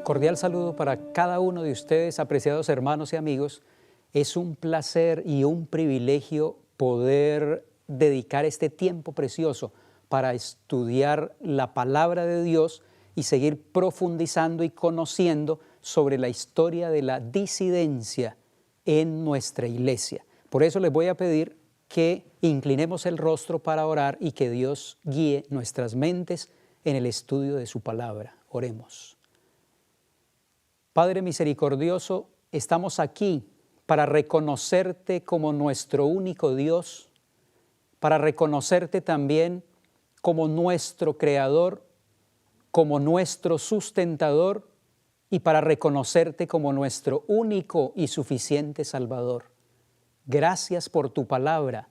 Cordial saludo para cada uno de ustedes, apreciados hermanos y amigos. Es un placer y un privilegio poder dedicar este tiempo precioso para estudiar la palabra de Dios y seguir profundizando y conociendo sobre la historia de la disidencia en nuestra iglesia. Por eso les voy a pedir que inclinemos el rostro para orar y que Dios guíe nuestras mentes en el estudio de su palabra. Oremos. Padre misericordioso, estamos aquí para reconocerte como nuestro único Dios, para reconocerte también como nuestro Creador, como nuestro sustentador y para reconocerte como nuestro único y suficiente Salvador. Gracias por tu palabra,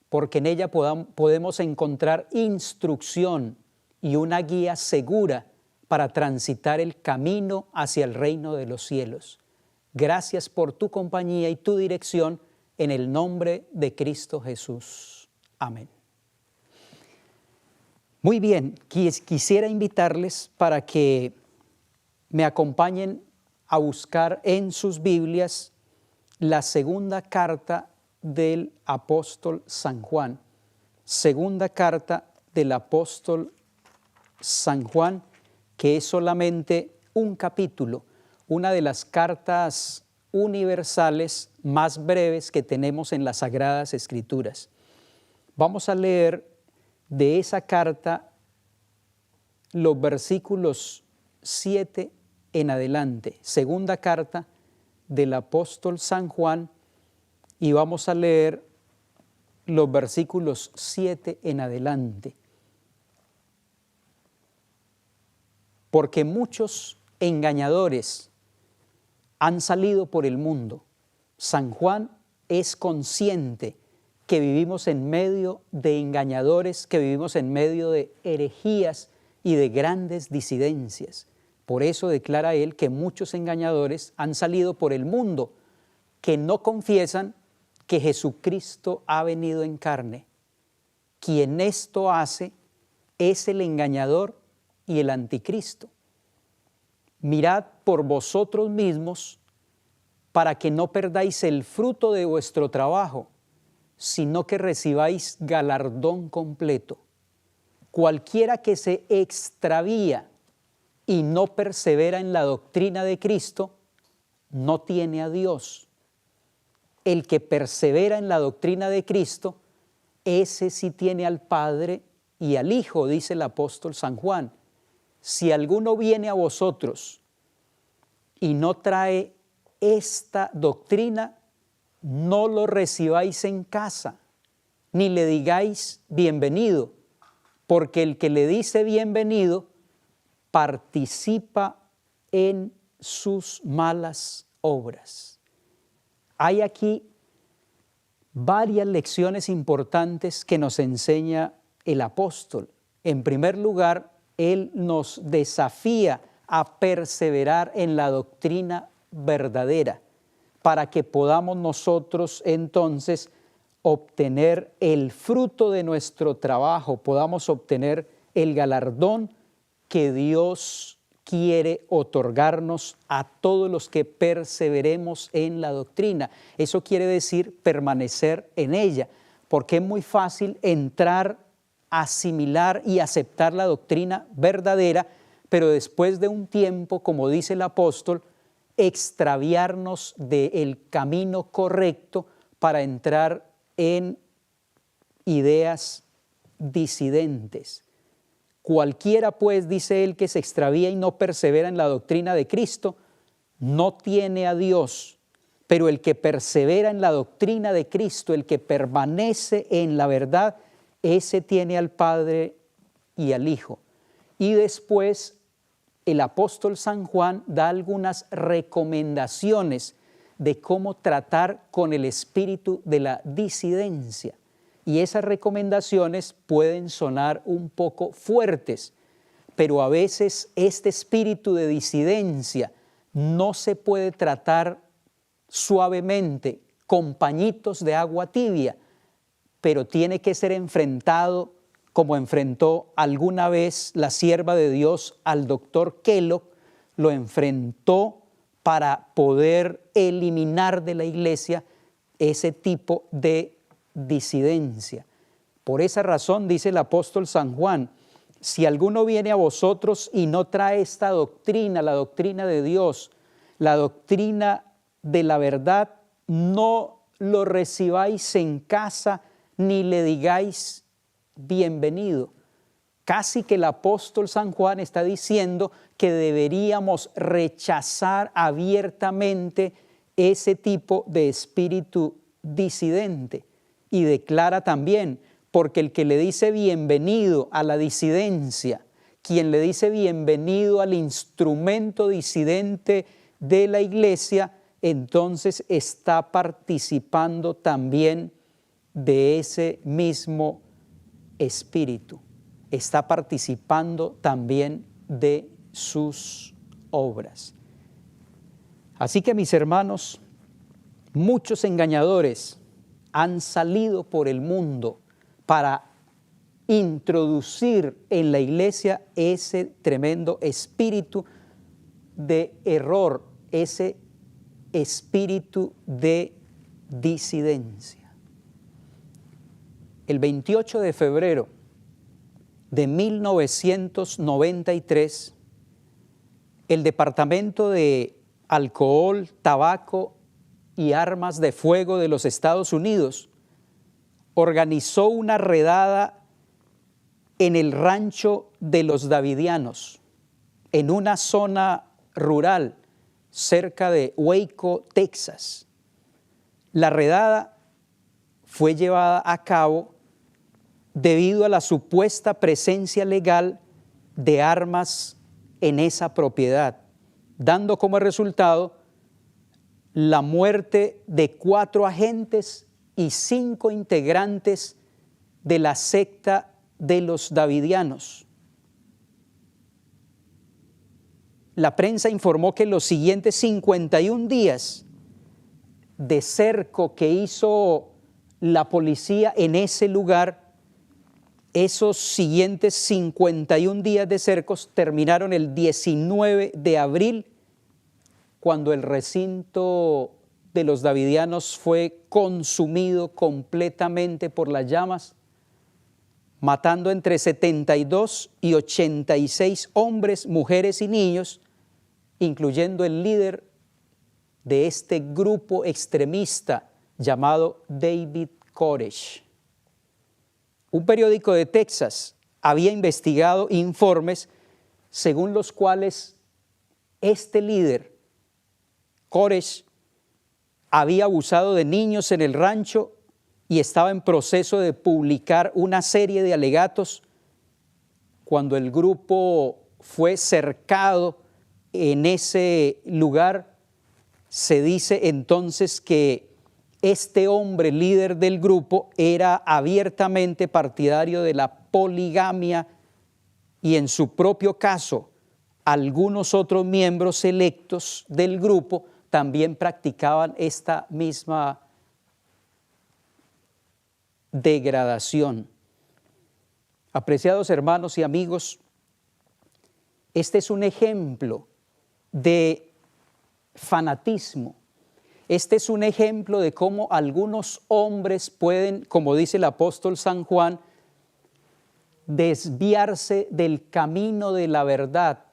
porque en ella podemos encontrar instrucción y una guía segura para transitar el camino hacia el reino de los cielos. Gracias por tu compañía y tu dirección en el nombre de Cristo Jesús. Amén. Muy bien, quisiera invitarles para que me acompañen a buscar en sus Biblias la segunda carta del apóstol San Juan. Segunda carta del apóstol San Juan, que es solamente un capítulo, una de las cartas universales más breves que tenemos en las Sagradas Escrituras. Vamos a leer de esa carta los versículos 7 en adelante. Segunda carta del apóstol San Juan, y vamos a leer los versículos 7 en adelante. Porque muchos engañadores han salido por el mundo. San Juan es consciente que vivimos en medio de engañadores, que vivimos en medio de herejías y de grandes disidencias. Por eso declara él que muchos engañadores han salido por el mundo, que no confiesan que Jesucristo ha venido en carne. Quien esto hace es el engañador y el anticristo. Mirad por vosotros mismos para que no perdáis el fruto de vuestro trabajo, sino que recibáis galardón completo. Cualquiera que se extravía y no persevera en la doctrina de Cristo, no tiene a Dios. El que persevera en la doctrina de Cristo, ese sí tiene al Padre y al Hijo, dice el apóstol San Juan. Si alguno viene a vosotros y no trae esta doctrina, no lo recibáis en casa, ni le digáis bienvenido, porque el que le dice bienvenido participa en sus malas obras. Hay aquí varias lecciones importantes que nos enseña el apóstol. En primer lugar, él nos desafía a perseverar en la doctrina verdadera para que podamos nosotros entonces obtener el fruto de nuestro trabajo, podamos obtener el galardón que Dios quiere otorgarnos a todos los que perseveremos en la doctrina. Eso quiere decir permanecer en ella, porque es muy fácil entrar, asimilar y aceptar la doctrina verdadera, pero después de un tiempo, como dice el apóstol, extraviarnos del camino correcto para entrar en ideas disidentes. Cualquiera, pues, dice él, que se extravía y no persevera en la doctrina de Cristo, no tiene a Dios. Pero el que persevera en la doctrina de Cristo, el que permanece en la verdad, ese tiene al Padre y al Hijo. Y después el apóstol San Juan da algunas recomendaciones de cómo tratar con el espíritu de la disidencia. Y esas recomendaciones pueden sonar un poco fuertes, pero a veces este espíritu de disidencia no se puede tratar suavemente, con pañitos de agua tibia, pero tiene que ser enfrentado como enfrentó alguna vez la sierva de Dios al doctor Kellogg lo enfrentó para poder eliminar de la iglesia ese tipo de disidencia. Por esa razón dice el apóstol San Juan: si alguno viene a vosotros y no trae esta doctrina, la doctrina de Dios, la doctrina de la verdad, no lo recibáis en casa ni le digáis bienvenido. Casi que el apóstol San Juan está diciendo que deberíamos rechazar abiertamente ese tipo de espíritu disidente. Y declara también: porque el que le dice bienvenido a la disidencia, quien le dice bienvenido al instrumento disidente de la iglesia, entonces está participando también de ese mismo espíritu, está participando también de sus obras. Así que, mis hermanos, muchos engañadores han salido por el mundo para introducir en la iglesia ese tremendo espíritu de error, ese espíritu de disidencia. El 28 de febrero de 1993, el Departamento de Alcohol, Tabaco y Armas de Fuego de los Estados Unidos organizó una redada en el rancho de los Davidianos, en una zona rural cerca de Waco, Texas. La redada fue llevada a cabo debido a la supuesta presencia legal de armas en esa propiedad, dando como resultado la muerte de 4 agentes y 5 integrantes de la secta de los Davidianos. La prensa informó que los siguientes 51 días de cerco que hizo la policía en ese lugar, esos siguientes 51 días de cercos terminaron el 19 de abril, cuando el recinto de los Davidianos fue consumido completamente por las llamas, matando entre 72 y 86 hombres, mujeres y niños, incluyendo el líder de este grupo extremista llamado David Koresh. Un periódico de Texas había investigado informes según los cuales este líder, Koresh, había abusado de niños en el rancho y estaba en proceso de publicar una serie de alegatos. Cuando el grupo fue cercado en ese lugar, se dice entonces que este hombre, líder del grupo, era abiertamente partidario de la poligamia y, en su propio caso, algunos otros miembros electos del grupo también practicaban esta misma degradación. Apreciados hermanos y amigos, este es un ejemplo de fanatismo. Este es un ejemplo de cómo algunos hombres pueden, como dice el apóstol San Juan, desviarse del camino de la verdad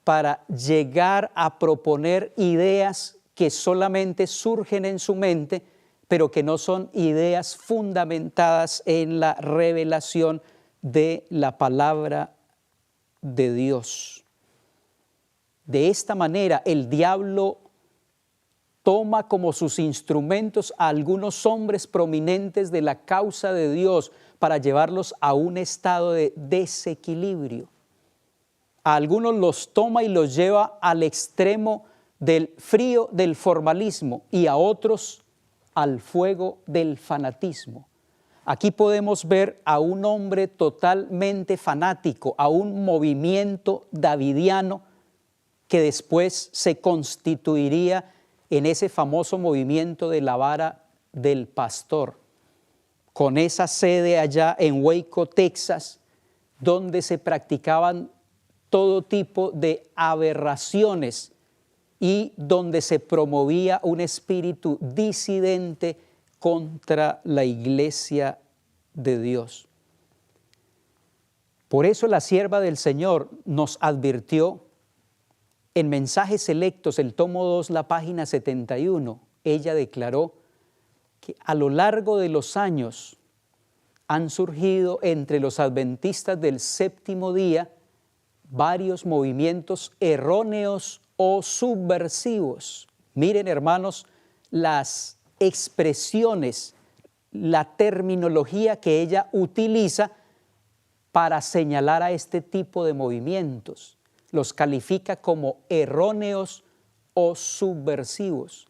para llegar a proponer ideas que solamente surgen en su mente, pero que no son ideas fundamentadas en la revelación de la palabra de Dios. De esta manera, el diablo toma como sus instrumentos a algunos hombres prominentes de la causa de Dios para llevarlos a un estado de desequilibrio. A algunos los toma y los lleva al extremo del frío del formalismo y a otros al fuego del fanatismo. Aquí podemos ver a un hombre totalmente fanático, a un movimiento davidiano que después se constituiría en ese famoso movimiento de la vara del pastor, con esa sede allá en Waco, Texas, donde se practicaban todo tipo de aberraciones y donde se promovía un espíritu disidente contra la iglesia de Dios. Por eso la sierva del Señor nos advirtió en Mensajes Selectos, el tomo 2, la página 71. Ella declaró que a lo largo de los años han surgido entre los adventistas del séptimo día varios movimientos erróneos o subversivos. Miren, hermanos, las expresiones, la terminología que ella utiliza para señalar a este tipo de movimientos. Los califica como erróneos o subversivos,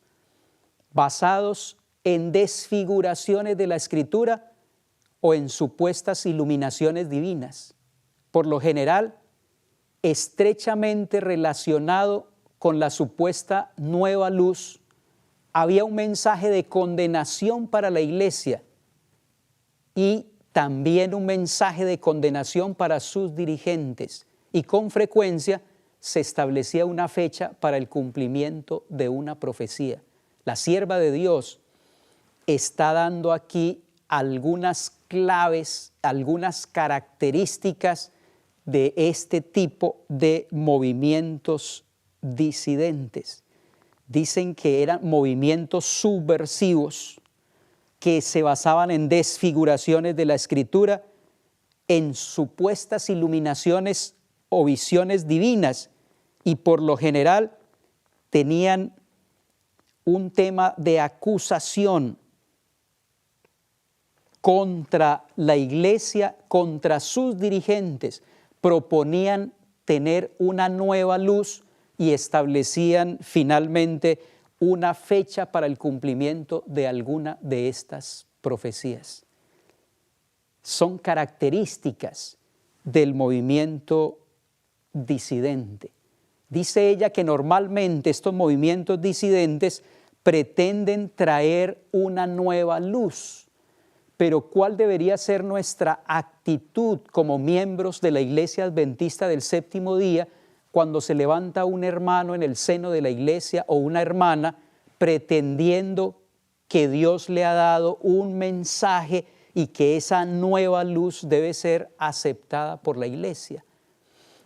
basados en desfiguraciones de la Escritura o en supuestas iluminaciones divinas. Por lo general, estrechamente relacionado con la supuesta nueva luz, había un mensaje de condenación para la iglesia y también un mensaje de condenación para sus dirigentes, y con frecuencia se establecía una fecha para el cumplimiento de una profecía. La sierva de Dios está dando aquí algunas claves, algunas características de este tipo de movimientos disidentes. Dicen que eran movimientos subversivos que se basaban en desfiguraciones de la Escritura, en supuestas iluminaciones o visiones divinas, y por lo general tenían un tema de acusación contra la iglesia, contra sus dirigentes. Proponían tener una nueva luz y establecían finalmente una fecha para el cumplimiento de alguna de estas profecías. Son características del movimiento disidente. Dice ella que normalmente estos movimientos disidentes pretenden traer una nueva luz. Pero ¿cuál debería ser nuestra actitud como miembros de la Iglesia Adventista del Séptimo Día cuando se levanta un hermano en el seno de la iglesia o una hermana pretendiendo que Dios le ha dado un mensaje y que esa nueva luz debe ser aceptada por la iglesia?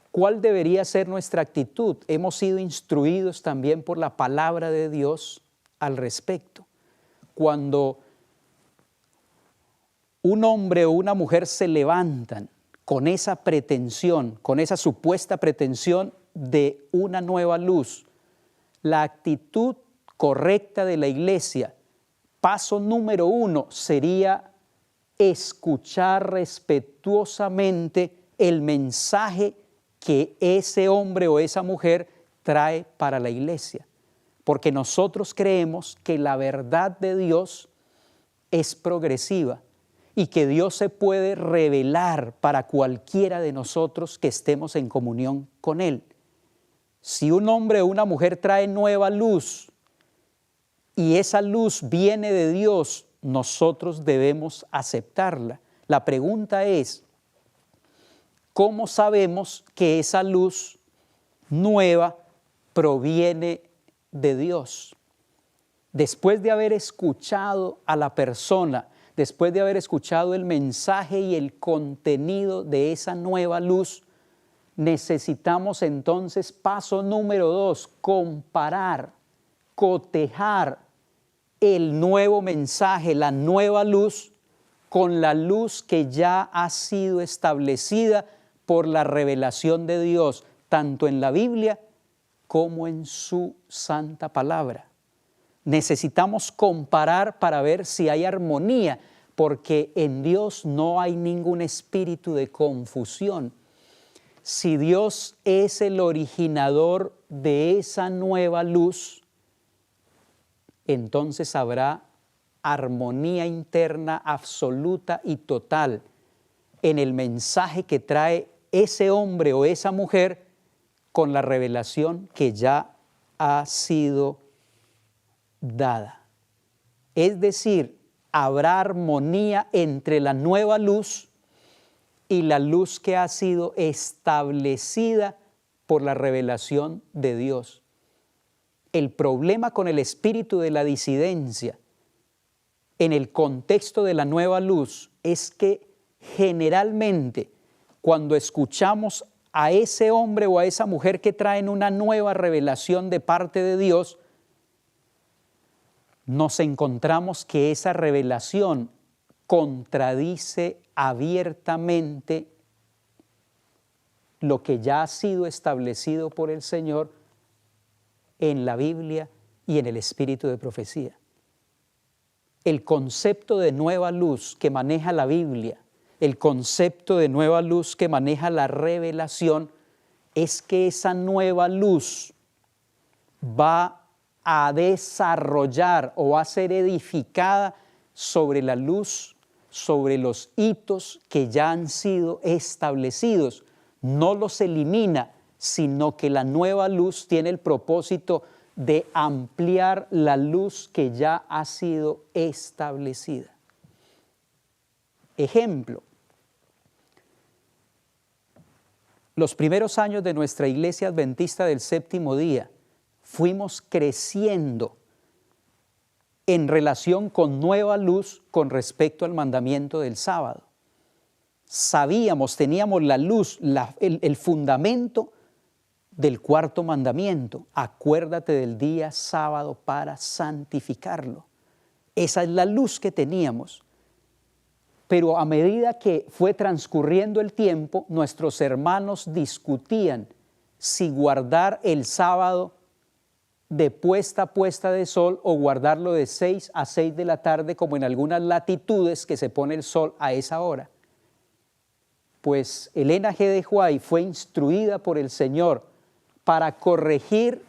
¿Cuál debería ser nuestra actitud? Hemos sido instruidos también por la palabra de Dios al respecto. Cuando un hombre o una mujer se levantan con esa pretensión, con esa supuesta pretensión de una nueva luz, la actitud correcta de la iglesia, paso número 1, sería escuchar respetuosamente el mensaje que ese hombre o esa mujer trae para la iglesia. Porque nosotros creemos que la verdad de Dios es progresiva y que Dios se puede revelar para cualquiera de nosotros que estemos en comunión con Él. Si un hombre o una mujer trae nueva luz y esa luz viene de Dios, nosotros debemos aceptarla. La pregunta es, ¿cómo sabemos que esa luz nueva proviene de Dios? Después de haber escuchado a la persona, después de haber escuchado el mensaje y el contenido de esa nueva luz, necesitamos entonces, paso número 2, comparar, cotejar el nuevo mensaje, la nueva luz, con la luz que ya ha sido establecida por la revelación de Dios, tanto en la Biblia como en su santa palabra. Necesitamos comparar para ver si hay armonía, porque en Dios no hay ningún espíritu de confusión. Si Dios es el originador de esa nueva luz, entonces habrá armonía interna absoluta y total en el mensaje que trae ese hombre o esa mujer con la revelación que ya ha sido dada. Es decir, habrá armonía entre la nueva luz y la luz que ha sido establecida por la revelación de Dios. El problema con el espíritu de la disidencia en el contexto de la nueva luz es que generalmente cuando escuchamos a ese hombre o a esa mujer que traen una nueva revelación de parte de Dios, nos encontramos que esa revelación contradice abiertamente lo que ya ha sido establecido por el Señor en la Biblia y en el espíritu de profecía. El concepto de nueva luz que maneja la Biblia, el concepto de nueva luz que maneja la revelación, es que esa nueva luz va a desarrollar o va a ser edificada sobre la luz, sobre los hitos que ya han sido establecidos. No los elimina, sino que la nueva luz tiene el propósito de ampliar la luz que ya ha sido establecida. Ejemplo, los primeros años de nuestra Iglesia Adventista del Séptimo Día fuimos creciendo en relación con nueva luz con respecto al mandamiento del sábado. Sabíamos, teníamos la luz, el fundamento del cuarto mandamiento. Acuérdate del día sábado para santificarlo. Esa es la luz que teníamos. Pero a medida que fue transcurriendo el tiempo, nuestros hermanos discutían si guardar el sábado de puesta a puesta de sol o guardarlo de 6 a 6 de la tarde, como en algunas latitudes que se pone el sol a esa hora. Pues Elena G. de White fue instruida por el Señor para corregir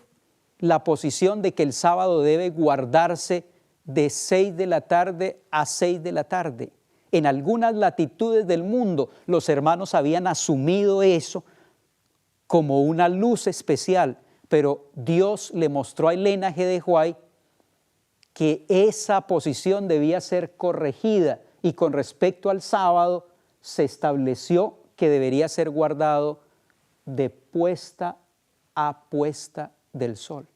la posición de que el sábado debe guardarse de 6 de la tarde a 6 de la tarde. En algunas latitudes del mundo los hermanos habían asumido eso como una luz especial, pero Dios le mostró a Elena G. de White que esa posición debía ser corregida y con respecto al sábado se estableció que debería ser guardado de puesta a puesta del sol.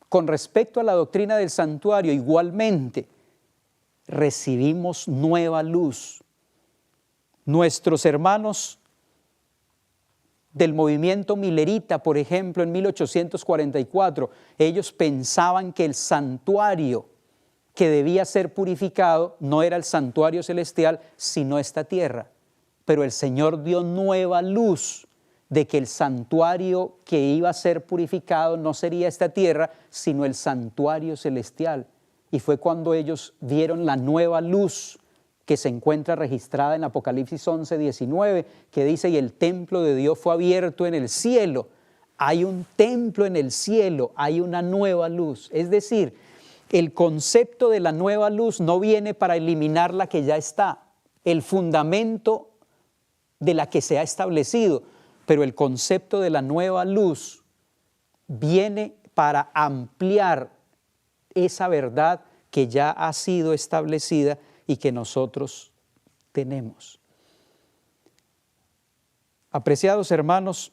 Con respecto a la doctrina del santuario, igualmente recibimos nueva luz. Nuestros hermanos del movimiento milerita, por ejemplo, en 1844, ellos pensaban que el santuario que debía ser purificado no era el santuario celestial, sino esta tierra. Pero el Señor dio nueva luz de que el santuario que iba a ser purificado no sería esta tierra, sino el santuario celestial. Y fue cuando ellos vieron la nueva luz que se encuentra registrada en Apocalipsis 11:19, que dice, y el templo de Dios fue abierto en el cielo. Hay un templo en el cielo, hay una nueva luz. Es decir, el concepto de la nueva luz no viene para eliminar la que ya está, el fundamento de la que se ha establecido, pero el concepto de la nueva luz viene para ampliar esa verdad que ya ha sido establecida y que nosotros tenemos. Apreciados hermanos,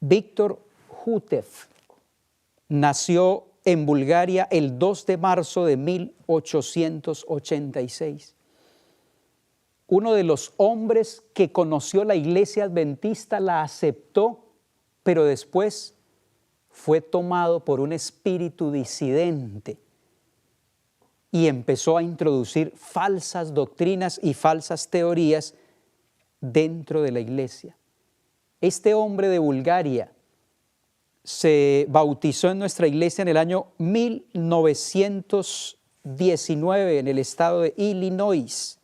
Víctor Hutef nació en Bulgaria el 2 de marzo de 1886. Uno de los hombres que conoció la Iglesia Adventista la aceptó, pero después fue tomado por un espíritu disidente y empezó a introducir falsas doctrinas y falsas teorías dentro de la iglesia. Este hombre de Bulgaria se bautizó en nuestra iglesia en el año 1919 en el estado de Illinois.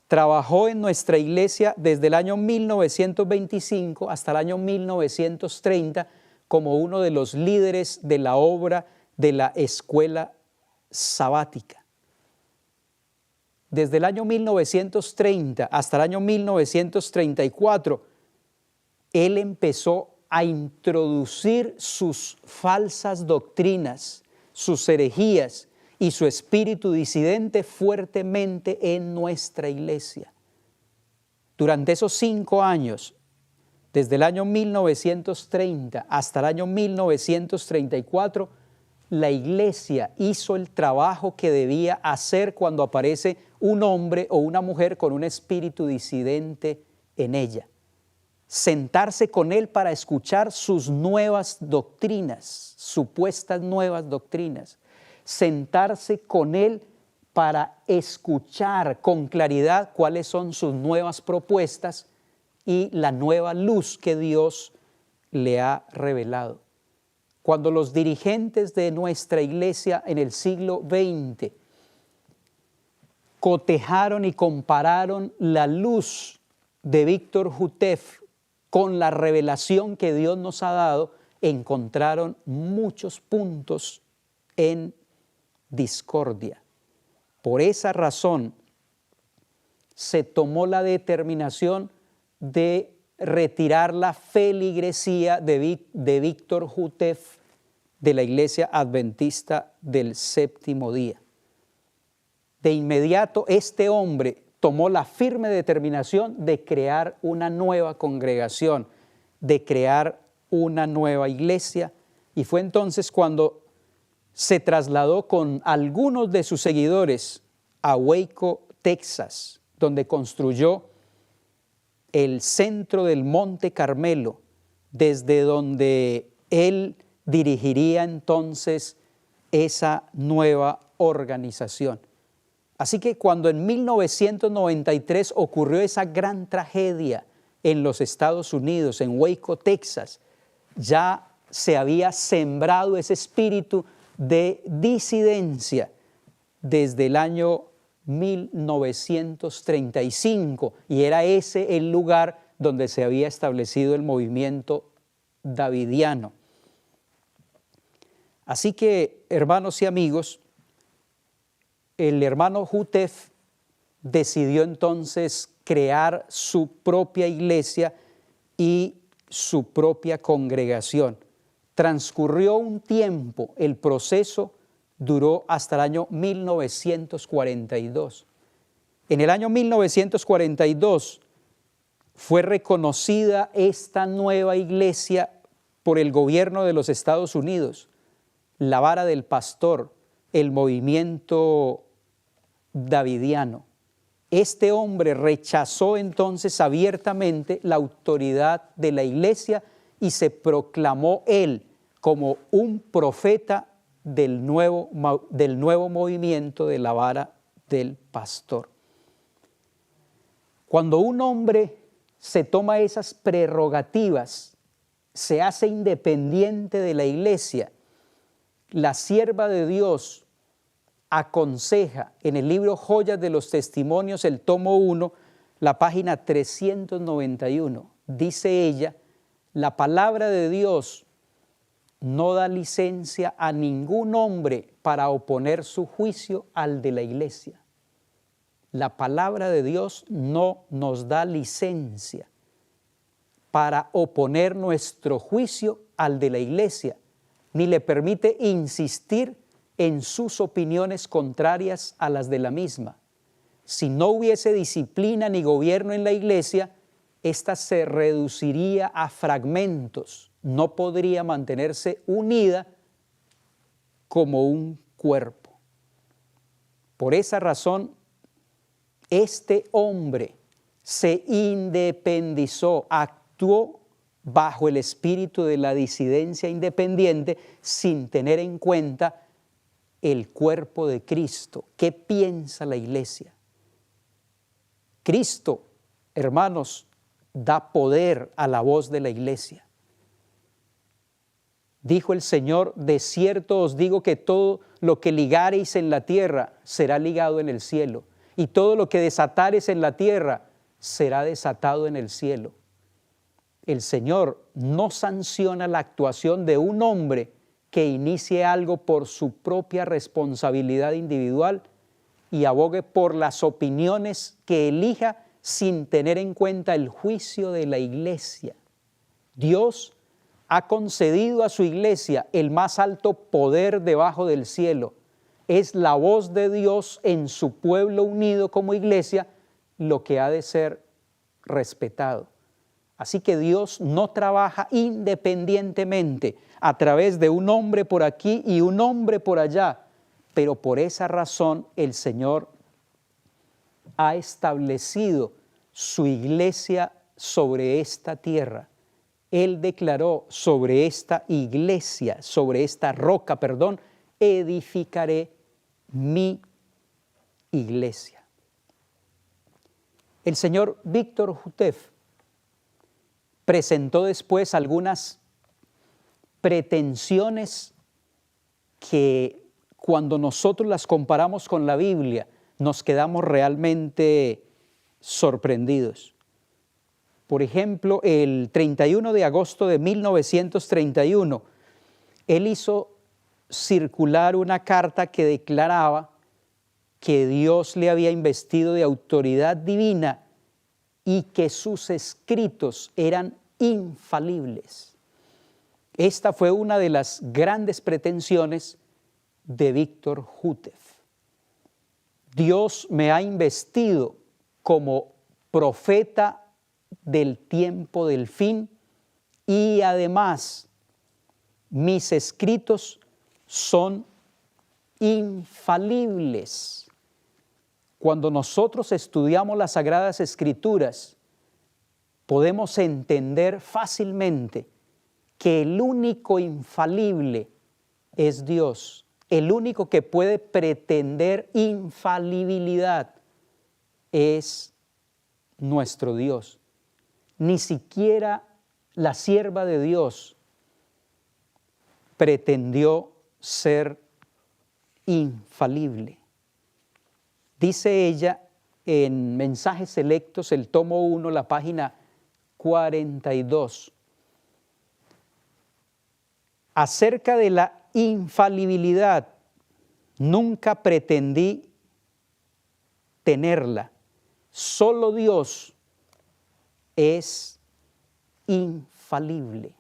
Trabajó en nuestra iglesia desde el año 1925 hasta el año 1930 como uno de los líderes de la obra de la escuela sabática. Desde el año 1930 hasta el año 1934, él empezó a introducir sus falsas doctrinas, sus herejías y su espíritu disidente fuertemente en nuestra iglesia. Durante esos 5 años, Desde el año 1930 hasta el año 1934, la iglesia hizo el trabajo que debía hacer cuando aparece un hombre o una mujer con un espíritu disidente en ella. Sentarse con él para escuchar sus nuevas doctrinas, supuestas nuevas doctrinas. Sentarse con él para escuchar con claridad cuáles son sus nuevas propuestas y la nueva luz que Dios le ha revelado. Cuando los dirigentes de nuestra iglesia en el siglo XX cotejaron y compararon la luz de Víctor Jutef con la revelación que Dios nos ha dado, encontraron muchos puntos en discordia. Por esa razón se tomó la determinación de retirar la feligresía de Víctor Jutef de la Iglesia Adventista del Séptimo Día. De inmediato este hombre tomó la firme determinación de crear una nueva congregación, de crear una nueva iglesia, y fue entonces cuando se trasladó con algunos de sus seguidores a Waco, Texas, donde construyó el centro del Monte Carmelo, desde donde él dirigiría entonces esa nueva organización. Así que cuando en 1993 ocurrió esa gran tragedia en los Estados Unidos, en Waco, Texas, ya se había sembrado ese espíritu de disidencia desde el año 1935, y era ese el lugar donde se había establecido el movimiento davidiano. Así que, hermanos y amigos, el hermano Jutef decidió entonces crear su propia iglesia y su propia congregación. Transcurrió un tiempo, el proceso duró hasta el año 1942. En el año 1942 fue reconocida esta nueva iglesia por el gobierno de los Estados Unidos, la vara del pastor, el movimiento davidiano. Este hombre rechazó entonces abiertamente la autoridad de la iglesia y se proclamó él como un profeta del nuevo movimiento de la vara del pastor. Cuando un hombre se toma esas prerrogativas, se hace independiente de la iglesia, la sierva de Dios aconseja en el libro Joyas de los Testimonios, el tomo 1, la página 391, dice ella: la palabra de Dios no da licencia a ningún hombre para oponer su juicio al de la iglesia. La palabra de Dios no nos da licencia para oponer nuestro juicio al de la iglesia, ni le permite insistir en sus opiniones contrarias a las de la misma. Si no hubiese disciplina ni gobierno en la iglesia, ésta se reduciría a fragmentos, no podría mantenerse unida como un cuerpo. Por esa razón, este hombre se independizó, actuó bajo el espíritu de la disidencia independiente sin tener en cuenta el cuerpo de Cristo. ¿Qué piensa la iglesia? Cristo, hermanos, da poder a la voz de la iglesia. Dijo el Señor: de cierto os digo que todo lo que ligareis en la tierra será ligado en el cielo, y todo lo que desatareis en la tierra será desatado en el cielo. El Señor no sanciona la actuación de un hombre que inicie algo por su propia responsabilidad individual y abogue por las opiniones que elija sin tener en cuenta el juicio de la iglesia. Dios ha concedido a su iglesia el más alto poder debajo del cielo. Es la voz de Dios en su pueblo unido como iglesia lo que ha de ser respetado. Así que Dios no trabaja independientemente a través de un hombre por aquí y un hombre por allá, pero por esa razón el Señor ha establecido su iglesia sobre esta tierra. Él declaró sobre esta iglesia, sobre esta roca, edificaré mi iglesia. El señor Víctor Jutef presentó después algunas pretensiones que cuando nosotros las comparamos con la Biblia nos quedamos realmente sorprendidos. Por ejemplo, el 31 de agosto de 1931, él hizo circular una carta que declaraba que Dios le había investido de autoridad divina y que sus escritos eran infalibles. Esta fue una de las grandes pretensiones de Víctor Jutef. Dios me ha investido como profeta del tiempo del fin y además mis escritos son infalibles. Cuando nosotros estudiamos las Sagradas Escrituras, podemos entender fácilmente que el único infalible es Dios. El único que puede pretender infalibilidad es nuestro Dios. Ni siquiera la sierva de Dios pretendió ser infalible. Dice ella en Mensajes Selectos, el tomo 1, la página 42. Acerca de la infalibilidad, nunca pretendí tenerla. Solo Dios es infalible.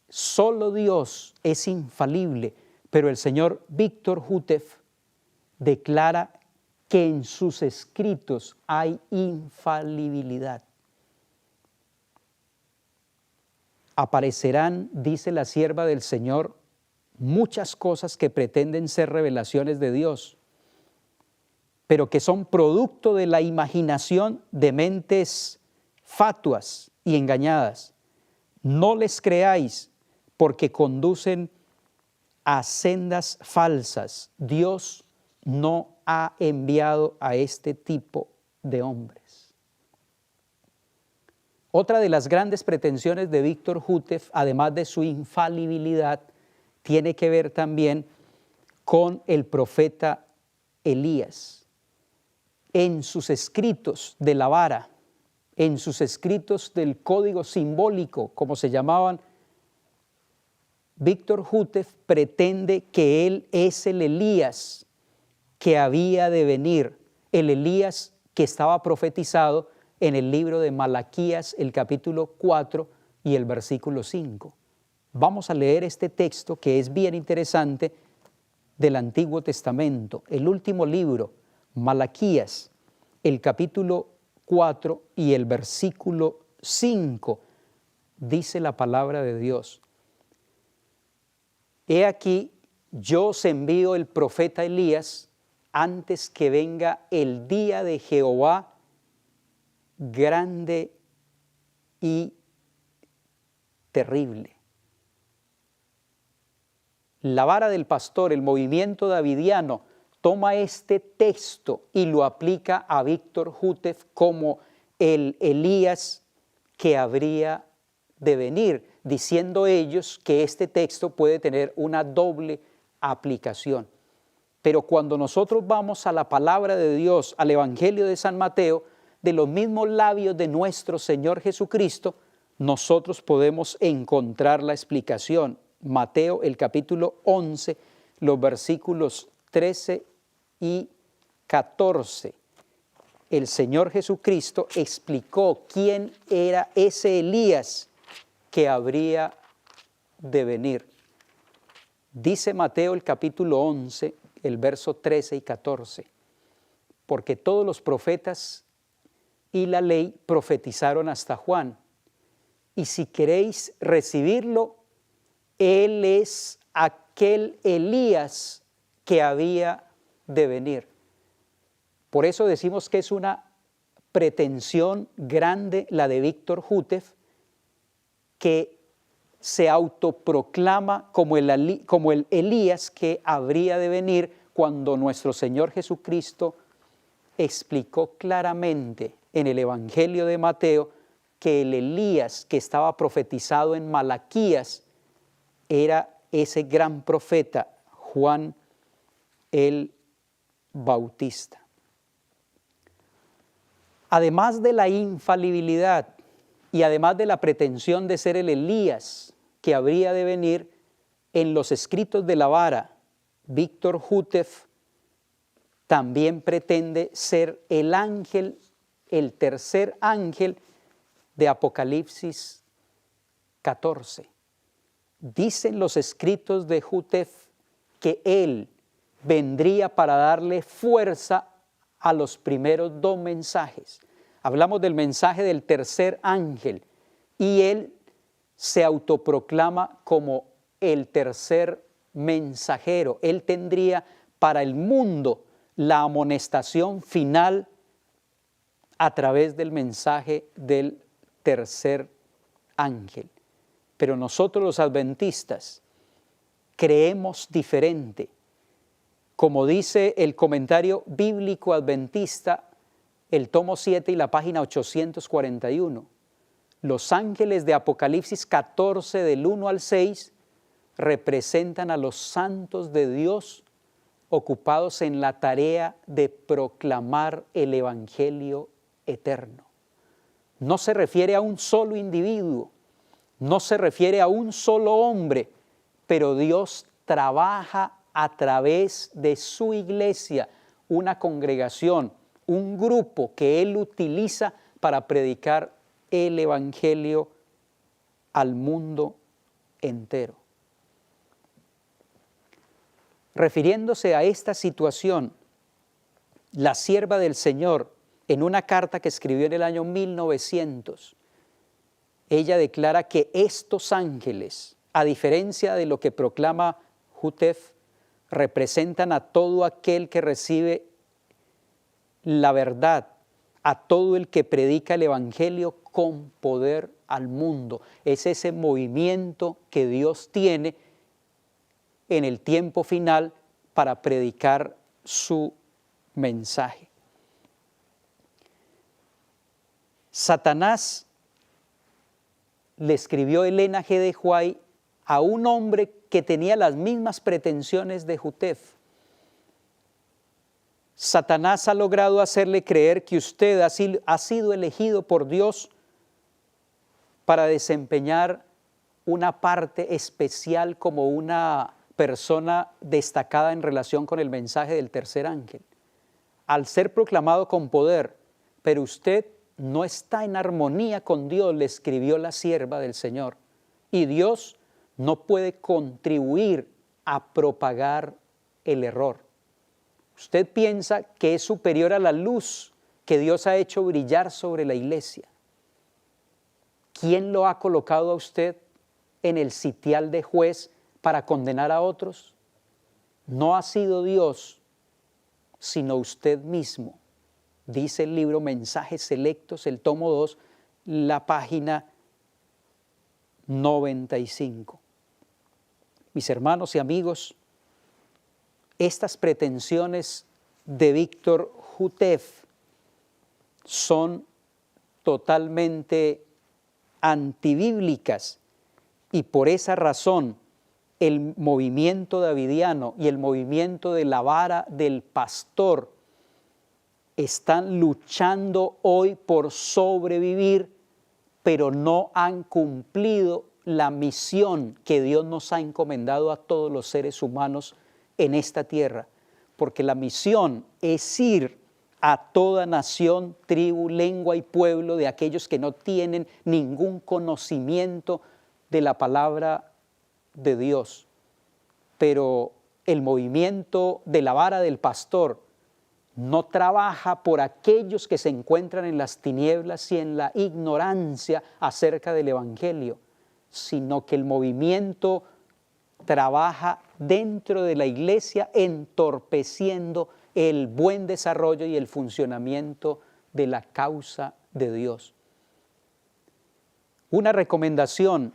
Solo Dios es infalible, pero el señor Víctor Jutef declara que en sus escritos hay infalibilidad. Aparecerán, dice la sierva del Señor, muchas cosas que pretenden ser revelaciones de Dios, pero que son producto de la imaginación de mentes fatuas y engañadas. No les creáis, porque conducen a sendas falsas. Dios no ha enviado a este tipo de hombres. Otra de las grandes pretensiones de Víctor Jutef, además de su infalibilidad, tiene que ver también con el profeta Elías. En sus escritos de la vara, en sus escritos del código simbólico, como se llamaban, Víctor Jutef pretende que él es el Elías que había de venir, el Elías que estaba profetizado en el libro de Malaquías, el capítulo 4 y el versículo 5. Vamos a leer este texto que es bien interesante del Antiguo Testamento, el último libro, Malaquías, el capítulo 4 y el versículo 5, dice la palabra de Dios. He aquí, yo os envío el profeta Elías antes que venga el día de Jehová grande y terrible. La vara del pastor, el movimiento davidiano, toma este texto y lo aplica a Víctor Jutef como el Elías que habría de venir, diciendo ellos que este texto puede tener una doble aplicación. Pero cuando nosotros vamos a la palabra de Dios, al Evangelio de San Mateo, de los mismos labios de nuestro Señor Jesucristo, nosotros podemos encontrar la explicación. Mateo, el capítulo 11, los versículos 13 y 14. El Señor Jesucristo explicó quién era ese Elías que habría de venir. Dice Mateo, el capítulo 11, el verso 13 y 14. Porque todos los profetas y la ley profetizaron hasta Juan. Y si queréis recibirlo, él es aquel Elías que había de venir. Por eso decimos que es una pretensión grande la de Víctor Hútef, que se autoproclama como el Elías que habría de venir, cuando nuestro Señor Jesucristo explicó claramente en el Evangelio de Mateo que el Elías que estaba profetizado en Malaquías era ese gran profeta Juan el Bautista. Además de la infalibilidad y además de la pretensión de ser el Elías que habría de venir, en los escritos de la vara, Víctor Hútef también pretende ser el ángel, el tercer ángel de Apocalipsis 14. Dicen los escritos de Hútef que él vendría para darle fuerza a los primeros dos mensajes. Hablamos del mensaje del tercer ángel y él se autoproclama como el tercer mensajero. Él tendría para el mundo la amonestación final a través del mensaje del tercer ángel. Pero nosotros los adventistas creemos diferente. Como dice el comentario bíblico adventista, el tomo 7 y la página 841, los ángeles de Apocalipsis 14 del 1 al 6 representan a los santos de Dios ocupados en la tarea de proclamar el Evangelio eterno. No se refiere a un solo individuo, no se refiere a un solo hombre, pero Dios trabaja a través de su iglesia, una congregación, un grupo que Él utiliza para predicar el Evangelio al mundo entero. Refiriéndose a esta situación, la sierva del Señor, en una carta que escribió en el año 1900, ella declara que estos ángeles, a diferencia de lo que proclama Hútef, representan a todo aquel que recibe la verdad, a todo el que predica el Evangelio con poder al mundo. Es ese movimiento que Dios tiene en el tiempo final para predicar su mensaje. Satanás le escribió Elena G. de White a un hombre que tenía las mismas pretensiones de Hútef. Satanás ha logrado hacerle creer que usted ha sido elegido por Dios para desempeñar una parte especial como una persona destacada en relación con el mensaje del tercer ángel. Al ser proclamado con poder, pero usted no está en armonía con Dios, le escribió la sierva del Señor. Y Dios no puede contribuir a propagar el error. Usted piensa que es superior a la luz que Dios ha hecho brillar sobre la iglesia. ¿Quién lo ha colocado a usted en el sitial de juez para condenar a otros? No ha sido Dios, sino usted mismo. Dice el libro Mensajes Selectos, el tomo 2, la página 95. Mis hermanos y amigos, estas pretensiones de Víctor Hútef son totalmente antibíblicas y por esa razón el movimiento davidiano y el movimiento de la vara del pastor están luchando hoy por sobrevivir, pero no han cumplido la misión que Dios nos ha encomendado a todos los seres humanos en esta tierra, porque la misión es ir a toda nación, tribu, lengua y pueblo de aquellos que no tienen ningún conocimiento de la palabra de Dios. Pero el movimiento de la vara del pastor no trabaja por aquellos que se encuentran en las tinieblas y en la ignorancia acerca del Evangelio, sino que el movimiento trabaja dentro de la iglesia entorpeciendo el buen desarrollo y el funcionamiento de la causa de Dios. Una recomendación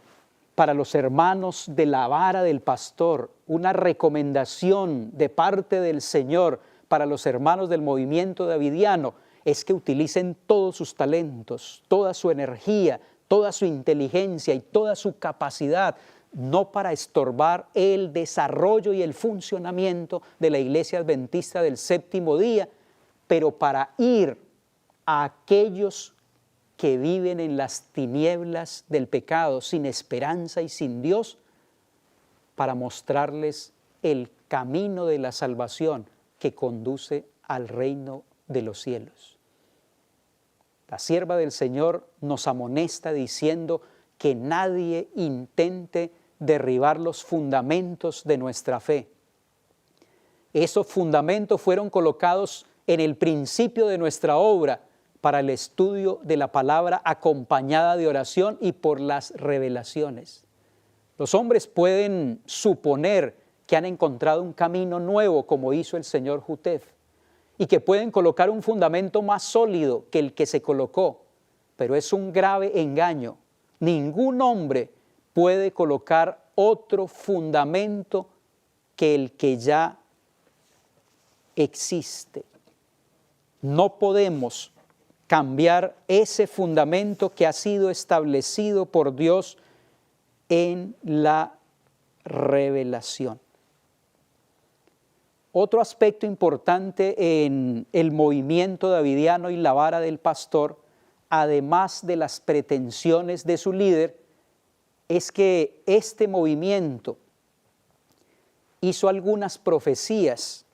para los hermanos de la vara del pastor, una recomendación de parte del Señor para los hermanos del movimiento davidiano es que utilicen todos sus talentos, toda su energía, toda su inteligencia y toda su capacidad, no para estorbar el desarrollo y el funcionamiento de la Iglesia Adventista del Séptimo Día, pero para ir a aquellos que viven en las tinieblas del pecado, sin esperanza y sin Dios, para mostrarles el camino de la salvación que conduce al reino de los cielos. La sierva del Señor nos amonesta diciendo que nadie intente derribar los fundamentos de nuestra fe. Esos fundamentos fueron colocados en el principio de nuestra obra para el estudio de la palabra acompañada de oración y por las revelaciones. Los hombres pueden suponer que han encontrado un camino nuevo, como hizo el señor Jutef, y que pueden colocar un fundamento más sólido que el que se colocó, pero es un grave engaño. Ningún hombre puede colocar otro fundamento que el que ya existe. No podemos cambiar ese fundamento que ha sido establecido por Dios en la revelación. Otro aspecto importante en el movimiento davidiano y la vara del pastor, además de las pretensiones de su líder, es que este movimiento hizo algunas profecías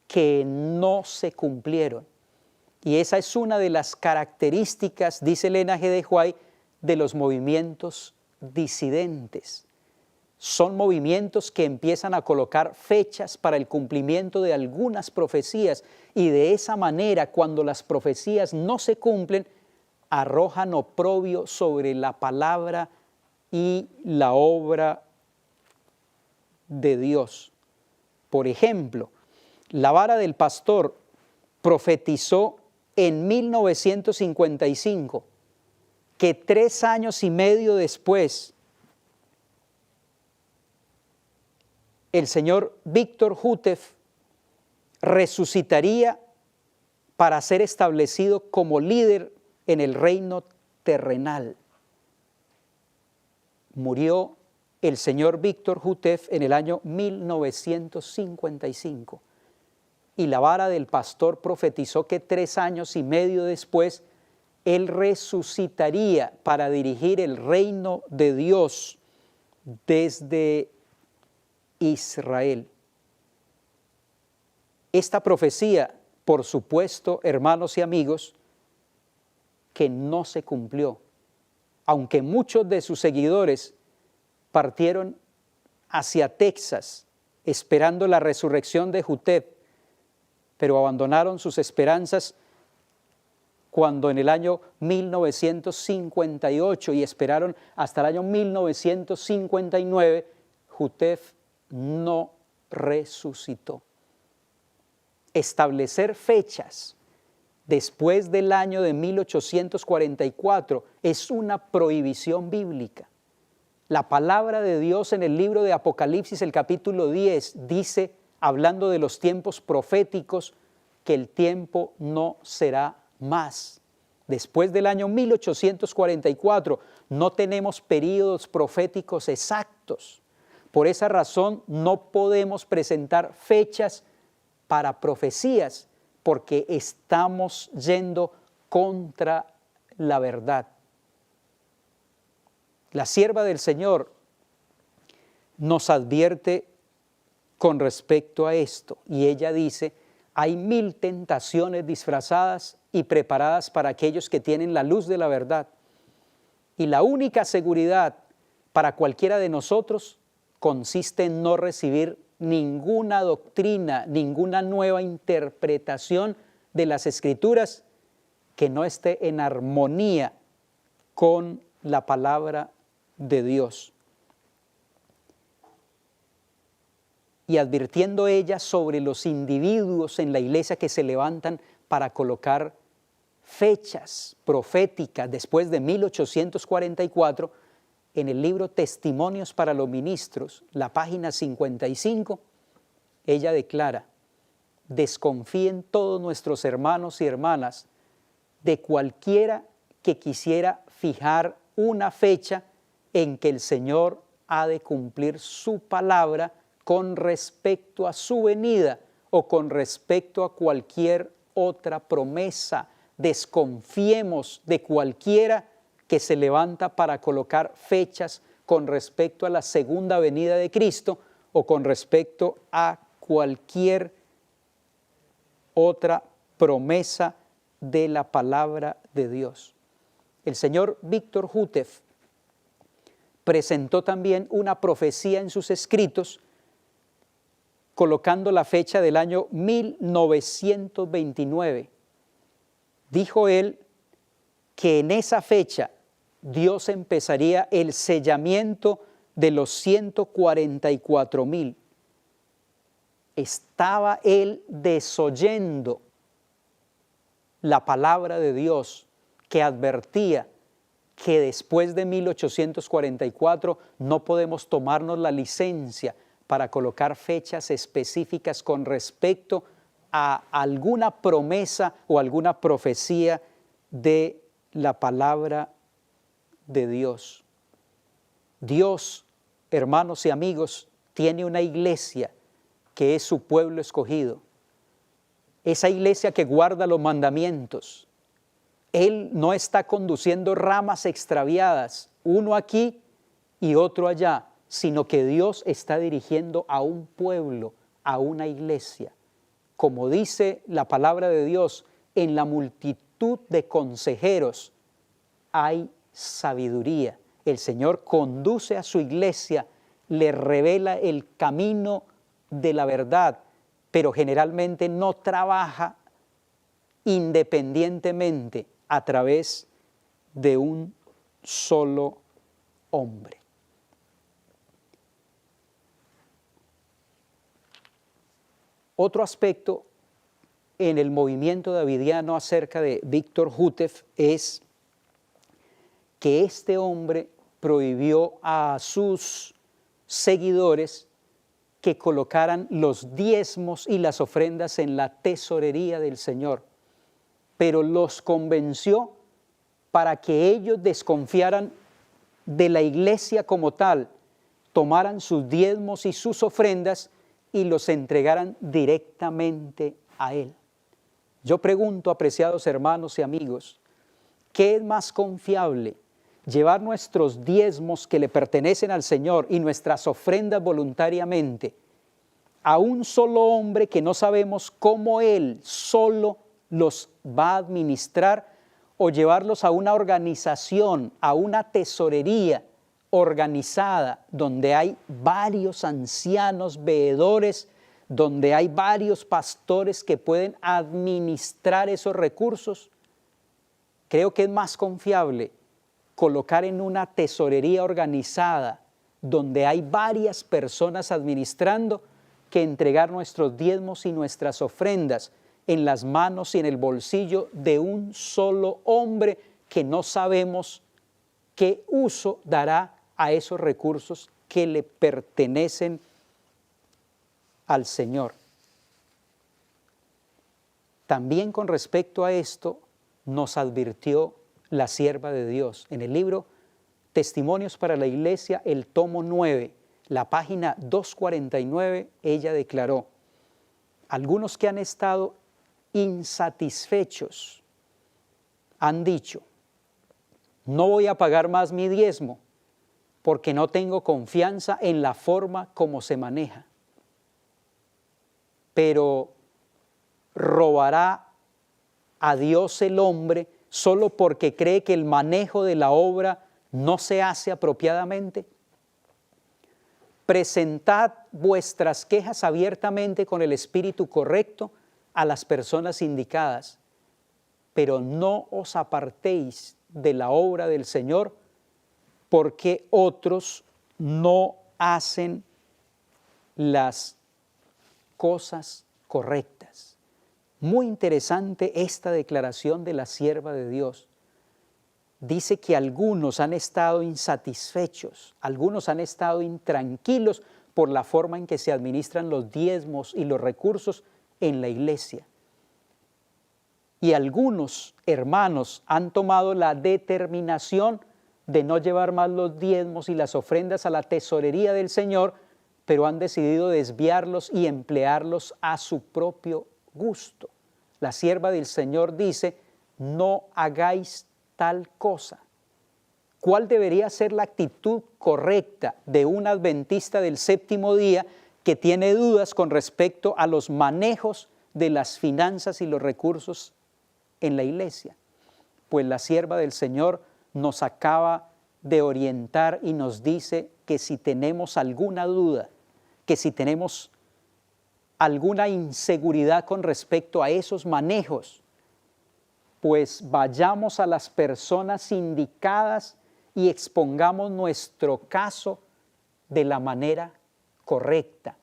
que no se cumplieron. Y esa es una de las características, dice Elena G. de White, de los movimientos disidentes. Son movimientos que empiezan a colocar fechas para el cumplimiento de algunas profecías y de esa manera, cuando las profecías no se cumplen, arrojan oprobio sobre la palabra y la obra de Dios. Por ejemplo, la vara del pastor profetizó en 1955 que 3 años y medio después el señor Víctor Jutef resucitaría para ser establecido como líder en el reino terrenal. Murió el señor Víctor Jutef en el año 1955 y la vara del pastor profetizó que 3 años y medio después él resucitaría para dirigir el reino de Dios desde Israel. Esta profecía, por supuesto, hermanos y amigos, que no se cumplió, aunque muchos de sus seguidores partieron hacia Texas esperando la resurrección de Jutef, pero abandonaron sus esperanzas cuando en el año 1958 y esperaron hasta el año 1959, Jutef no resucitó. Establecer fechas después del año de 1844 es una prohibición bíblica. La palabra de Dios en el libro de Apocalipsis, el capítulo 10, dice, hablando de los tiempos proféticos, que el tiempo no será más. Después del año 1844 no tenemos períodos proféticos exactos. Por esa razón no podemos presentar fechas para profecías porque estamos yendo contra la verdad. La sierva del Señor nos advierte con respecto a esto y ella dice, hay 1000 tentaciones disfrazadas y preparadas para aquellos que tienen la luz de la verdad. Y la única seguridad para cualquiera de nosotros consiste en no recibir ninguna doctrina, ninguna nueva interpretación de las Escrituras que no esté en armonía con la palabra de Dios. Y advirtiendo ella sobre los individuos en la iglesia que se levantan para colocar fechas proféticas después de 1844, en el libro Testimonios para los Ministros, la página 55, ella declara: desconfíen todos nuestros hermanos y hermanas de cualquiera que quisiera fijar una fecha en que el Señor ha de cumplir su palabra con respecto a su venida o con respecto a cualquier otra promesa. Desconfiemos de cualquiera que se levanta para colocar fechas con respecto a la segunda venida de Cristo o con respecto a cualquier otra promesa de la palabra de Dios. El señor Víctor Houteff presentó también una profecía en sus escritos colocando la fecha del año 1929. Dijo él que en esa fecha Dios empezaría el sellamiento de los 144,000. Estaba él desoyendo la palabra de Dios que advertía que después de 1844 no podemos tomarnos la licencia para colocar fechas específicas con respecto a alguna promesa o alguna profecía de la palabra de Dios. Dios, hermanos y amigos, tiene una iglesia que es su pueblo escogido. Esa iglesia que guarda los mandamientos. Él no está conduciendo ramas extraviadas, uno aquí y otro allá, sino que Dios está dirigiendo a un pueblo, a una iglesia. Como dice la palabra de Dios, en la multitud de consejeros hay sabiduría. El Señor conduce a su iglesia, le revela el camino de la verdad, pero generalmente no trabaja independientemente a través de un solo hombre. Otro aspecto en el movimiento davidiano acerca de Víctor Houteff es que este hombre prohibió a sus seguidores que colocaran los diezmos y las ofrendas en la tesorería del Señor, pero los convenció para que ellos desconfiaran de la iglesia como tal, tomaran sus diezmos y sus ofrendas y los entregaran directamente a Él. Yo pregunto, apreciados hermanos y amigos, ¿qué es más confiable? ¿Llevar nuestros diezmos que le pertenecen al Señor y nuestras ofrendas voluntariamente a un solo hombre que no sabemos cómo Él solo los va a administrar, o llevarlos a una organización, a una tesorería organizada donde hay varios ancianos veedores, donde hay varios pastores que pueden administrar esos recursos? Creo que es más confiable colocar en una tesorería organizada donde hay varias personas administrando que entregar nuestros diezmos y nuestras ofrendas en las manos y en el bolsillo de un solo hombre que no sabemos qué uso dará a esos recursos que le pertenecen al Señor. También con respecto a esto nos advirtió la sierva de Dios. En el libro Testimonios para la Iglesia, el tomo 9, la página 249, ella declaró: algunos que han estado insatisfechos han dicho, no voy a pagar más mi diezmo porque no tengo confianza en la forma como se maneja. Pero ¿robará a Dios el hombre solo porque cree que el manejo de la obra no se hace apropiadamente? presentad vuestras quejas abiertamente con el espíritu correcto a las personas indicadas, pero no os apartéis de la obra del Señor, porque otros no hacen las cosas correctas. Muy interesante esta declaración de la sierva de Dios. Dice que algunos han estado insatisfechos, algunos han estado intranquilos por la forma en que se administran los diezmos y los recursos en la iglesia. Y algunos hermanos han tomado la determinación de no llevar más los diezmos y las ofrendas a la tesorería del Señor, pero han decidido desviarlos y emplearlos a su propio gusto. La sierva del Señor dice, no hagáis tal cosa. ¿Cuál debería ser la actitud correcta de un adventista del séptimo día que tiene dudas con respecto a los manejos de las finanzas y los recursos en la iglesia? Pues la sierva del Señor nos acaba de orientar y nos dice que si tenemos alguna duda, que si tenemos alguna inseguridad con respecto a esos manejos, pues vayamos a las personas indicadas y expongamos nuestro caso de la manera correcta.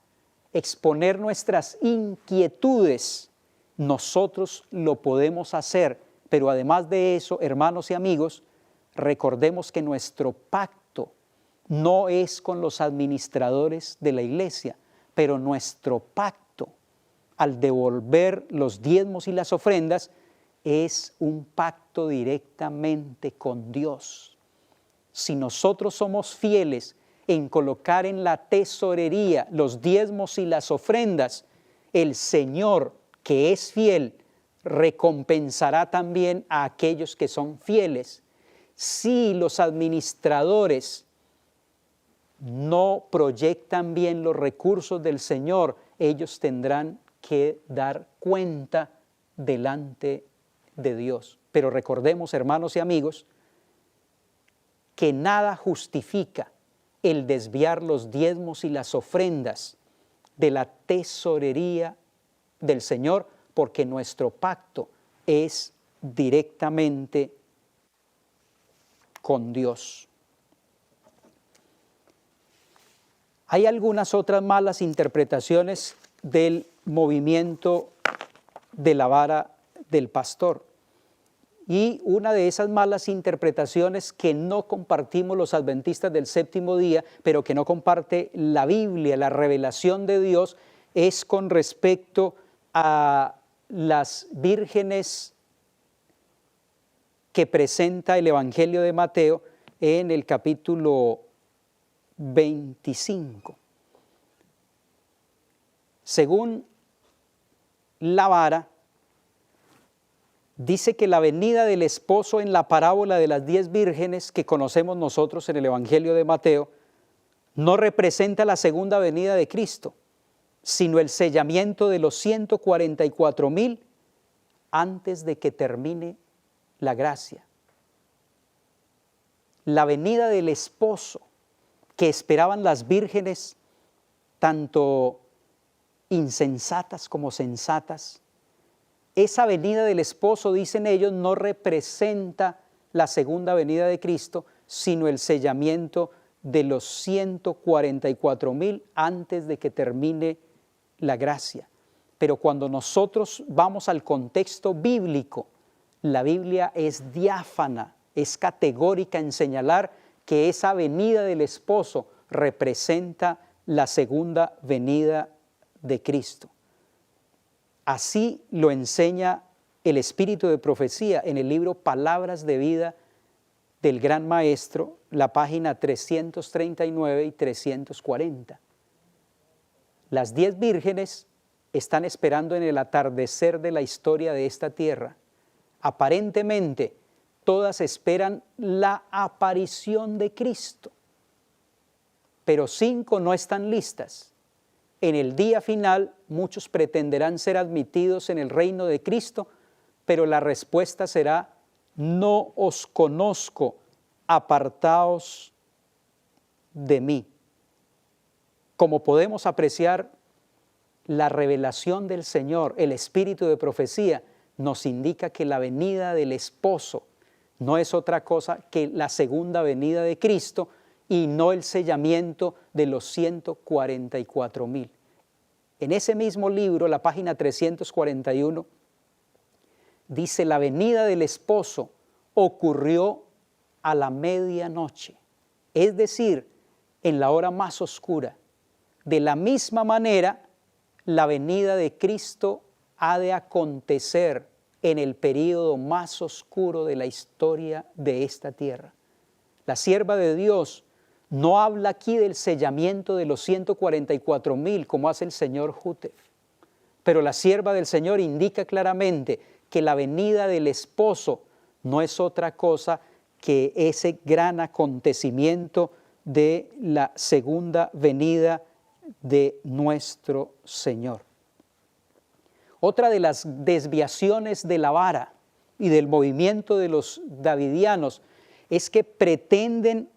Exponer nuestras inquietudes, nosotros lo podemos hacer, pero además de eso, hermanos y amigos, recordemos que nuestro pacto no es con los administradores de la iglesia, pero nuestro pacto al devolver los diezmos y las ofrendas es un pacto directamente con Dios. Si nosotros somos fieles en colocar en la tesorería los diezmos y las ofrendas, el Señor, que es fiel, recompensará también a aquellos que son fieles. Si los administradores no proyectan bien los recursos del Señor, ellos tendrán que dar cuenta delante de Dios. Pero recordemos, hermanos y amigos, que nada justifica el desviar los diezmos y las ofrendas de la tesorería del Señor, porque nuestro pacto es directamente con Dios. Hay algunas otras malas interpretaciones del movimiento de la vara del pastor. Y una de esas malas interpretaciones que no compartimos los adventistas del séptimo día, pero que no comparte la Biblia, la revelación de Dios, es con respecto a las vírgenes que presenta el Evangelio de Mateo en el capítulo 25. Según la vara, dice que la venida del esposo en la parábola de las 10 vírgenes que conocemos nosotros en el Evangelio de Mateo no representa la segunda venida de Cristo, sino el sellamiento de los 144,000 antes de que termine la gracia. La venida del esposo que esperaban las vírgenes, tanto insensatas como sensatas, esa venida del esposo, dicen ellos, no representa la segunda venida de Cristo, sino el sellamiento de los 144,000 antes de que termine la gracia. Pero cuando nosotros vamos al contexto bíblico, la Biblia es diáfana, es categórica en señalar que esa venida del esposo representa la segunda venida de Cristo. Así lo enseña el espíritu de profecía en el libro Palabras de Vida del Gran Maestro, la página 339 y 340. Las 10 vírgenes están esperando en el atardecer de la historia de esta tierra. Aparentemente, todas esperan la aparición de Cristo, pero 5 no están listas. En el día final, muchos pretenderán ser admitidos en el reino de Cristo, pero la respuesta será: no os conozco, apartaos de mí. como podemos apreciar, la revelación del Señor, el espíritu de profecía, nos indica que la venida del esposo no es otra cosa que la segunda venida de Cristo y no el sellamiento de los 144,000. En ese mismo libro, la página 341, dice: la venida del esposo ocurrió a la medianoche, es decir, en la hora más oscura. De la misma manera, la venida de Cristo ha de acontecer en el período más oscuro de la historia de esta tierra. La sierva de Dios no habla aquí del sellamiento de los 144,000 como hace el señor Jutef, pero la sierva del Señor indica claramente que la venida del esposo no es otra cosa que ese gran acontecimiento de la segunda venida de nuestro Señor. Otra de las desviaciones de la vara y del movimiento de los davidianos es que pretenden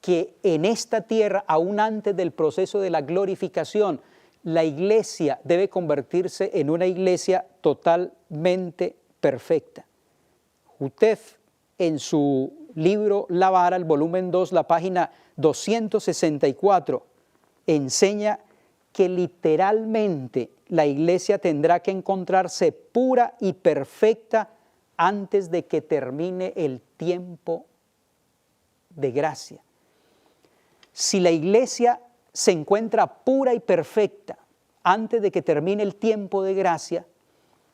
que en esta tierra, aún antes del proceso de la glorificación, la iglesia debe convertirse en una iglesia totalmente perfecta. Jutef, en su libro La Vara, el volumen 2, la página 264, enseña que literalmente la iglesia tendrá que encontrarse pura y perfecta antes de que termine el tiempo de gracia. Si la iglesia se encuentra pura y perfecta antes de que termine el tiempo de gracia,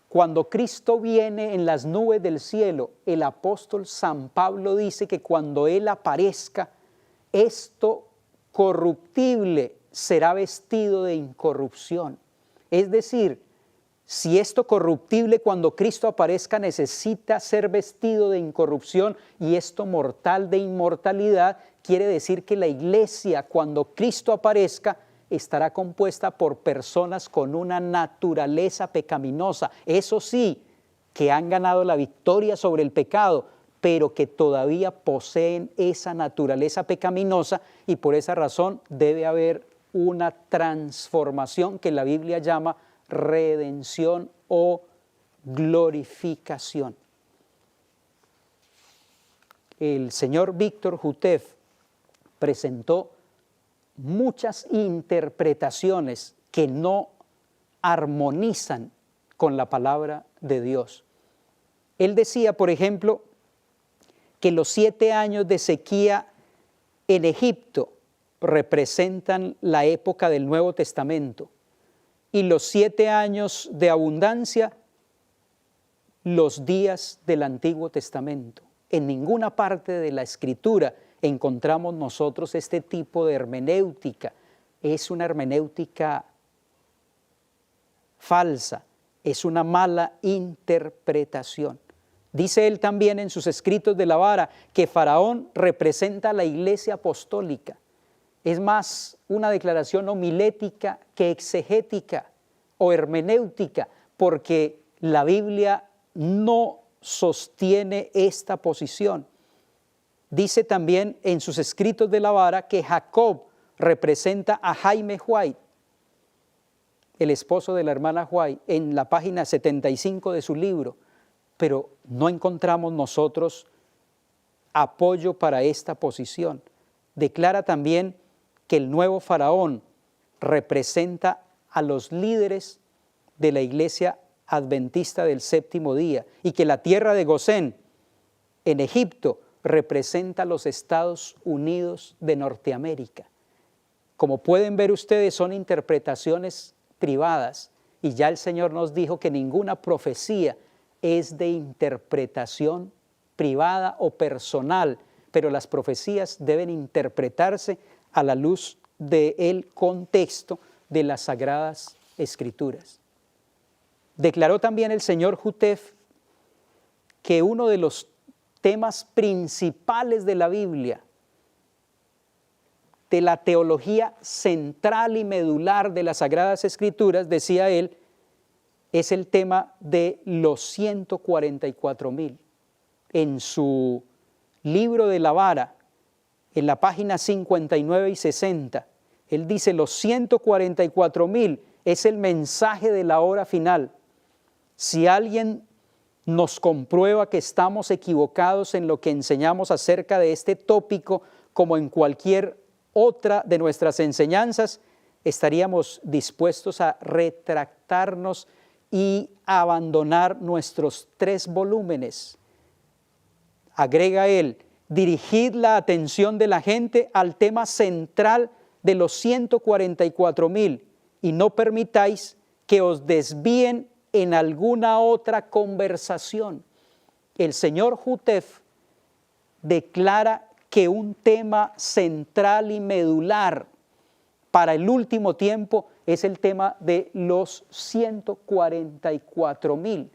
cuando Cristo viene en las nubes del cielo, el apóstol San Pablo dice que cuando Él aparezca, esto corruptible será vestido de incorrupción. Es decir, si esto corruptible cuando Cristo aparezca necesita ser vestido de incorrupción y esto mortal de inmortalidad, quiere decir que la iglesia cuando Cristo aparezca estará compuesta por personas con una naturaleza pecaminosa. Eso sí, que han ganado la victoria sobre el pecado, pero que todavía poseen esa naturaleza pecaminosa y por esa razón debe haber una transformación que la Biblia llama redención o glorificación. El señor Víctor Jutef presentó muchas interpretaciones que no armonizan con la palabra de Dios. Él decía, por ejemplo, que los 7 años de sequía en Egipto representan la época del Nuevo Testamento y los 7 años de abundancia los días del Antiguo Testamento. En ninguna parte de la Escritura encontramos nosotros este tipo de hermenéutica. Es una hermenéutica falsa, es una mala interpretación. Dice él también en sus escritos de la vara que Faraón representa a la iglesia apostólica. Es más una declaración homilética que exegética o hermenéutica, porque la Biblia no sostiene esta posición. Dice también en sus escritos de la vara que Jacob representa a Jaime White, el esposo de la hermana White, en la página 75 de su libro, pero no encontramos nosotros apoyo para esta posición. Declara también que el nuevo faraón representa a los líderes de la iglesia adventista del séptimo día y que la tierra de Gosén en Egipto representa a los Estados Unidos de Norteamérica. Como pueden ver ustedes, son interpretaciones privadas y ya el Señor nos dijo que ninguna profecía es de interpretación privada o personal, pero las profecías deben interpretarse a la luz del contexto de las Sagradas Escrituras. Declaró también el señor Jutef que uno de los temas principales de la Biblia, de la teología central y medular de las Sagradas Escrituras, decía él, es el tema de los 144,000. En su libro de la vara, en la página 59 y 60, Él dice, los 144,000 es el mensaje de la hora final. Si alguien nos comprueba que estamos equivocados en lo que enseñamos acerca de este tópico, como en cualquier otra de nuestras enseñanzas, estaríamos dispuestos a retractarnos y abandonar nuestros 3 volúmenes. Agrega él, dirigid la atención de la gente al tema central de los 144,000 y no permitáis que os desvíen en alguna otra conversación. El señor Jutef declara que un tema central y medular para el último tiempo es el tema de los 144,000.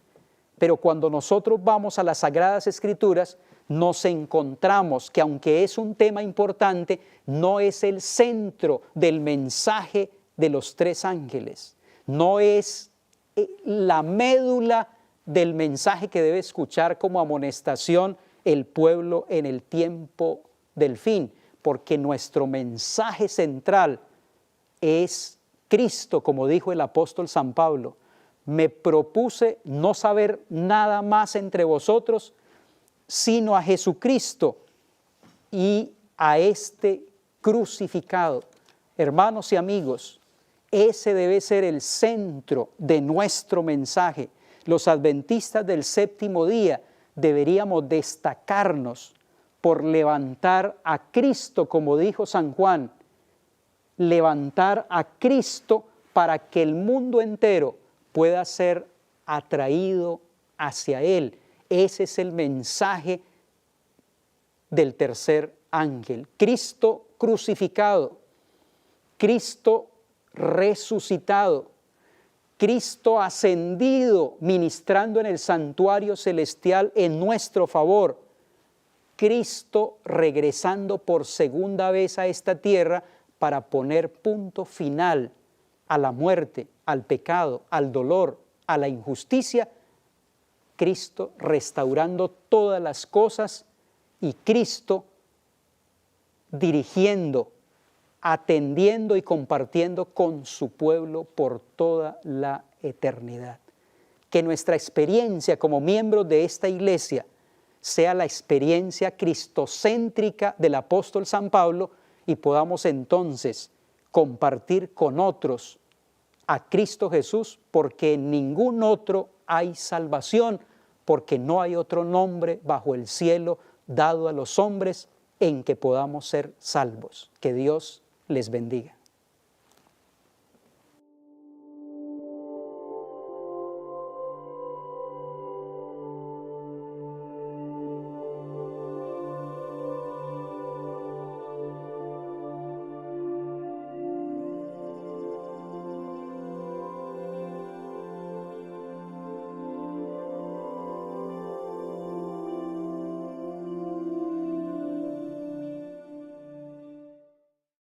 Pero cuando nosotros vamos a las Sagradas Escrituras, nos encontramos que aunque es un tema importante, no es el centro del mensaje de los 3 ángeles. No es la médula del mensaje que debe escuchar como amonestación el pueblo en el tiempo del fin, porque nuestro mensaje central es Cristo, como dijo el apóstol San Pablo. Me propuse no saber nada más entre vosotros, sino a Jesucristo y a este crucificado. Hermanos y amigos, ese debe ser el centro de nuestro mensaje. Los adventistas del séptimo día deberíamos destacarnos por levantar a Cristo, como dijo San Juan, levantar a Cristo para que el mundo entero pueda ser atraído hacia Él. Ese es el mensaje del tercer ángel. Cristo crucificado, Cristo resucitado, Cristo ascendido, ministrando en el santuario celestial en nuestro favor, Cristo regresando por segunda vez a esta tierra para poner punto final a la muerte, al pecado, al dolor, a la injusticia. Cristo restaurando todas las cosas y Cristo dirigiendo, atendiendo y compartiendo con su pueblo por toda la eternidad. Que nuestra experiencia como miembros de esta iglesia sea la experiencia cristocéntrica del apóstol San Pablo y podamos entonces compartir con otros a Cristo Jesús, porque en ningún otro hay salvación, porque no hay otro nombre bajo el cielo dado a los hombres en que podamos ser salvos. Que Dios les bendiga.